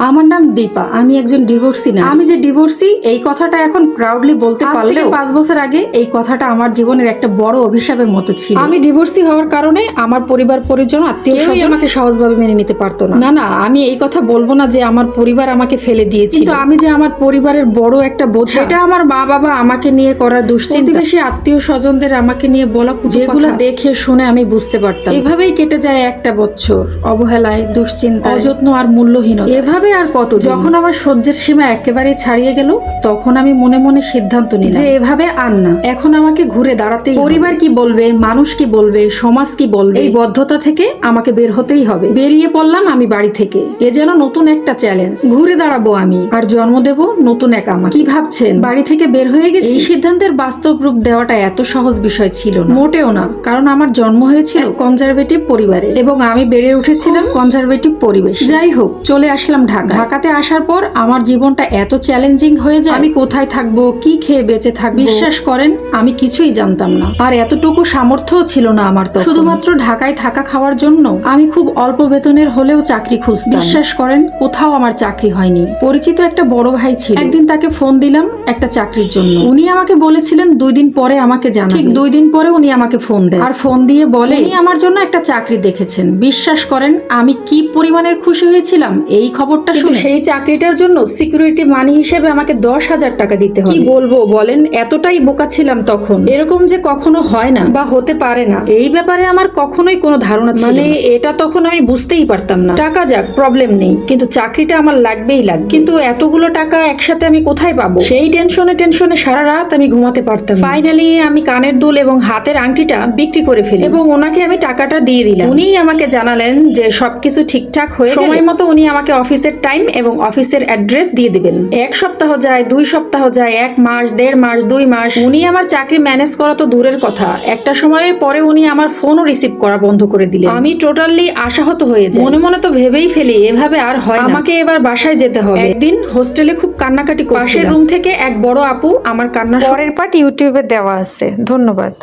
আমার নাম দীপা। আমি একজন ডিভোর্সি না। আমি যে ডিভোর্সি এই কথাটা এখন প্রাউডলি বলতে পারলেও 5 বছর আগে এই কথাটা আমার জীবনের একটা বড় অভিশাপের মতো ছিল। আমি ডিভোর্সি হওয়ার কারণে আমার পরিবার পরিজন আত্মীয় স্বজন আমাকে সহজভাবে মেনে নিতে পারতো না। না, আমি এই কথা বলবো না যে আমার পরিবার আমাকে ফেলে দিয়েছিল, কিন্তু আমি যে আমার পরিবারের বড় একটা বোঝা, এটা আমার মা বাবা আমাকে নিয়ে করার দুশ্চিন্তা, প্রতিবেশী আত্মীয় স্বজনদের আমাকে নিয়ে বলা যেগুলো দেখে শুনে আমি বুঝতে পারতাম। এভাবেই কেটে যায় একটা বছর অবহেলায়, দুশ্চিন্তা, অযত্ন আর মূল্যহীনতা। এভাবে আর কত। যখন আমার সহ্যের সীমা একেবারে ছাড়িয়ে গেল, তখন আমি মনে মনে সিদ্ধান্ত নিলাম যে এভাবে আর না, এখন আমাকে ঘুরে দাঁড়াতেই হবে। পরিবার কি বলবে, মানুষ কি বলবে, সমাজ কি বলবে, এই বদ্ধতা থেকে আমাকে বের হতেই হবে। বেরিয়ে পড়লাম আমি বাড়ি থেকে। এ যেন নতুন একটা চ্যালেঞ্জ। ঘুরে দাঁড়াবো আমি, আর জন্ম দেব নতুন এক আমাকে। কি ভাবছেন বাড়ি থেকে বের হয়ে গেছি? এই সিদ্ধান্তের বাস্তব রূপ দেওয়াটা এত সহজ বিষয় ছিল না, মোটেও না। কারণ আমার জন্ম হয়েছিল কনজারভেটিভ পরিবারে এবং আমি বেড়ে উঠেছিলাম কনজারভেটিভ পরিবেশ। যাই হোক, চলে আসলাম ঢাকাতে আসার পর আমার জীবনটা এত চ্যালেঞ্জিং হয়ে যায়, আমি কোথায় থাকবো, কি খেয়ে বেঁচে থাকবো, বিশ্বাস করেন আমি কিছুই জানতাম না। আর এতটুকু সামর্থ্য ছিল না আমার তো। শুধুমাত্র ঢাকায় থাকা খাওয়ার জন্য আমি খুব অল্প বেতনের হলেও চাকরি খুঁজতাম। বিশ্বাস করেন কোথাও আমার চাকরি হয়নি। পরিচিত একটা বড় ভাই ছিল, একদিন তাকে ফোন দিলাম একটা চাকরির জন্য। উনি আমাকে বলেছিলেন 2 দিন পরে আমাকে জানাবেন। ঠিক 2 দিন পরে উনি আমাকে ফোন দেয়, আর ফোন দিয়ে বলে উনি আমার জন্য একটা চাকরি দেখেছেন। বিশ্বাস করেন আমি কি পরিমাণের খুশি হয়েছিলাম এই খবরটা শুনে। সেই চাকরিটার জন্য সিকিউরিটি মানি হিসেবে আমাকে 10,000 টাকা দিতে হবে। কি বলবো বলেন, এতটাই বোকা ছিলাম তখন। এরকম যে কখনো হয় না বা হতে পারে না, এই ব্যাপারে আমার কখনোই কোনো ধারণা ছিল না। এটা তখন আমি বুঝতেই পারতাম না। টাকা যাক, প্রবলেম নেই, কিন্তু চাকরিটা আমার লাগবেই লাগবে। কিন্তু এতগুলো টাকা একসাথে আমি কোথায় পাবো? সেই টেনশনে সারা রাত আমি ঘুমাতে পারতাম। ফাইনালি আমি কানের দুল এবং হাতের আংটিটা বিক্রি করে ফেলি এবং ওনাকে আমি টাকাটা দিয়ে দিলাম। উনিই আমাকে জানালেন যে সবকিছু ঠিকঠাক হয়ে গেলে সময় মতো উনি আমাকে অফিসের টাইম এবং অফিসের অ্যাড্রেস দিয়ে দিবেন। 1 সপ্তাহ যায়, 2 সপ্তাহ যায়, 1 মাস, 1.5 মাস, 2 মাস। উনি আমার চাকরি ম্যানেজ করা তো দূরের কথা, একটা সময়ের পরে উনি আমার ফোনও রিসিভ করা বন্ধ করে দিলেন। আমি টোটালি আশাহত হয়ে যাই। মনে মনে তো ভেবেই ফেলি এভাবে আর হয় না, আমাকে এবার বাসায় যেতে হবে। একদিন হোস্টেলে খুব কান্নাকাটি করছিলাম। পাশের রুম থেকে এক বড় আপু আমার কান্না। পরের পার্ট ইউটিউবে দেওয়া আছে। ধন্যবাদ।